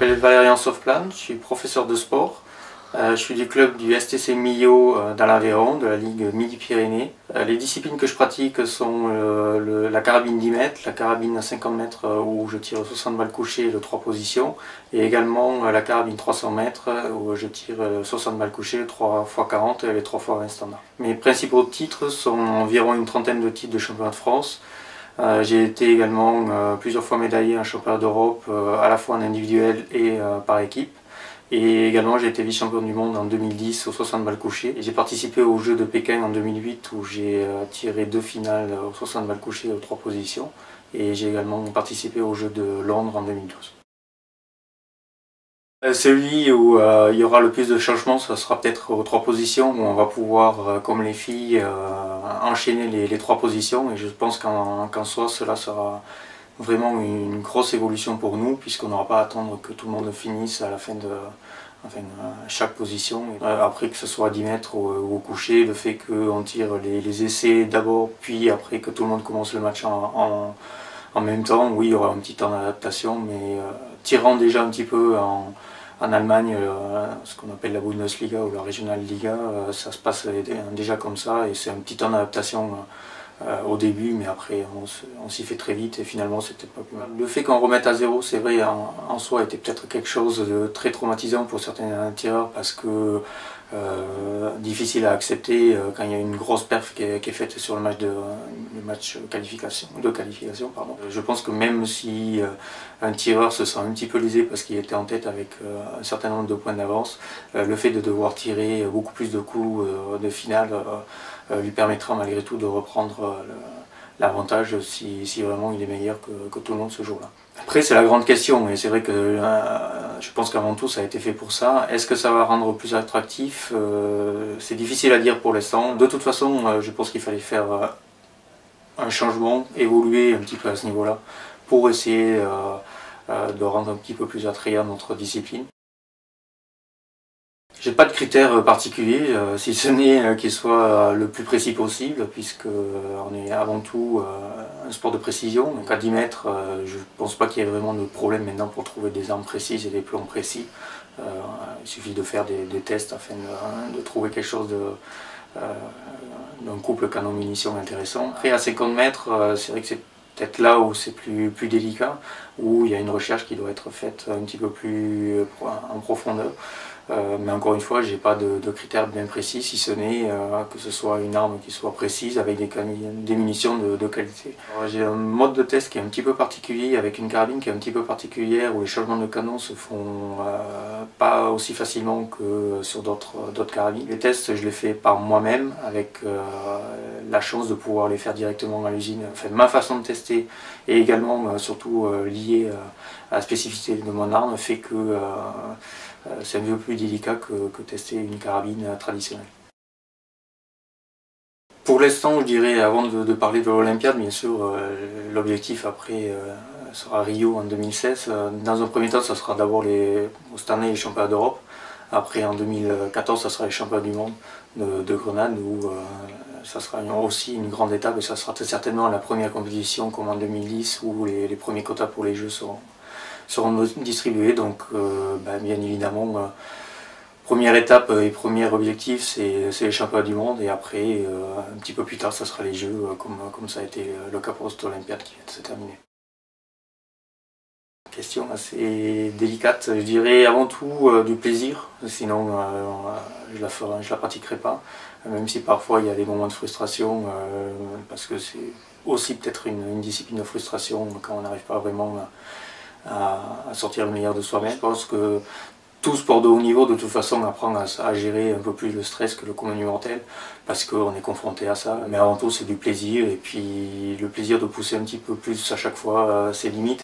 m'appelle Valérian Sauveplan, je suis professeur de sport. Je suis du club du STC Millau dans l'Aveyron, de la Ligue Midi-Pyrénées. Les disciplines que je pratique sont la carabine 10 mètres, la carabine à 50 mètres où je tire 60 balles couchées de 3 positions, et également la carabine 300 mètres où je tire 60 balles couchées, 3 x 40 et les 3 x 20 standards. Mes principaux titres sont environ une trentaine de titres de championnat de France. J'ai été également plusieurs fois médaillé en championnat d'Europe, à la fois en individuel et par équipe. Et également j'ai été vice-champion du monde en 2010 aux 60 balles couchées. J'ai participé aux Jeux de Pékin en 2008 où j'ai tiré 2 finales aux 60 balles couchées aux 3 positions. Et j'ai également participé aux Jeux de Londres en 2012. Celui où il y aura le plus de changements, ce sera peut-être aux 3 positions où on va pouvoir, comme les filles, enchaîner les 3 positions. Et je pense qu'en soi cela sera vraiment une grosse évolution pour nous, puisqu'on n'aura pas à attendre que tout le monde finisse à la fin de chaque position. Après, que ce soit à 10 mètres ou au coucher, le fait qu'on tire les essais d'abord, puis après que tout le monde commence le match en même temps, oui, il y aura un petit temps d'adaptation, mais tirant déjà un petit peu en Allemagne, ce qu'on appelle la Bundesliga ou la Regional Liga, ça se passe déjà comme ça, et c'est un petit temps d'adaptation au début, mais après on s'y fait très vite et finalement c'était pas plus mal. Le fait qu'on remette à zéro, c'est vrai, en soi était peut-être quelque chose de très traumatisant pour certains tireurs, parce que difficile à accepter quand il y a une grosse perf qui est faite sur le match de qualification. Pardon. Je pense que même si un tireur se sent un petit peu lésé parce qu'il était en tête avec un certain nombre de points d'avance, le fait de devoir tirer beaucoup plus de coups de finale lui permettra malgré tout de reprendre l'avantage si vraiment il est meilleur que tout le monde ce jour-là. Après c'est la grande question, et c'est vrai que je pense qu'avant tout ça a été fait pour ça. Est-ce que ça va rendre plus attractif? C'est difficile à dire pour l'instant. De toute façon, je pense qu'il fallait faire un changement, évoluer un petit peu à ce niveau-là, pour essayer de rendre un petit peu plus attrayant notre discipline. J'ai pas de critères particuliers, si ce n'est qu'il soit le plus précis possible, puisque on est avant tout un sport de précision. Donc à 10 mètres, je pense pas qu'il y ait vraiment de problème maintenant pour trouver des armes précises et des plans précis. Il suffit de faire des tests afin de trouver quelque chose d'un couple canon-munition intéressant. Après à 50 mètres, c'est vrai que c'est peut-être là où c'est plus délicat, où il y a une recherche qui doit être faite un petit peu plus en profondeur. Mais encore une fois, j'ai pas de critères bien précis, si ce n'est que ce soit une arme qui soit précise avec des munitions de qualité. J'ai un mode de test qui est un petit peu particulier, avec une carabine qui est un petit peu particulière, où les changements de canon se font pas aussi facilement que sur d'autres carabines. Les tests, je les fais par moi-même, avec la chance de pouvoir les faire directement à l'usine. Enfin, ma façon de tester, et également surtout liée à la spécificité de mon arme, fait que c'est un peu plus délicat que tester une carabine traditionnelle. Pour l'instant, je dirais, avant de parler de l'Olympiade, bien sûr, l'objectif après sera Rio en 2016. Dans un premier temps, ça sera d'abord cette année les championnats d'Europe. Après, en 2014, ça sera les championnats du monde de Grenade, où ça sera aussi une grande étape, et ça sera très certainement la première compétition comme en 2010, où les premiers quotas pour les Jeux seront distribués. Donc bien évidemment, première étape et premier objectif, c'est les championnats du monde, et après un petit peu plus tard ça sera les Jeux, comme ça a été le cas pour cette Olympiade qui vient de se terminer. Question assez délicate, je dirais avant tout du plaisir, sinon je la pratiquerai pas, même si parfois il y a des moments de frustration, parce que c'est aussi peut-être une discipline de frustration quand on n'arrive pas vraiment à sortir le meilleur de soi-même. Je pense que tout sport de haut niveau, de toute façon, apprend à gérer un peu plus le stress que le commun du mortel, parce qu'on est confronté à ça. Mais avant tout, c'est du plaisir, et puis le plaisir de pousser un petit peu plus à chaque fois ses limites.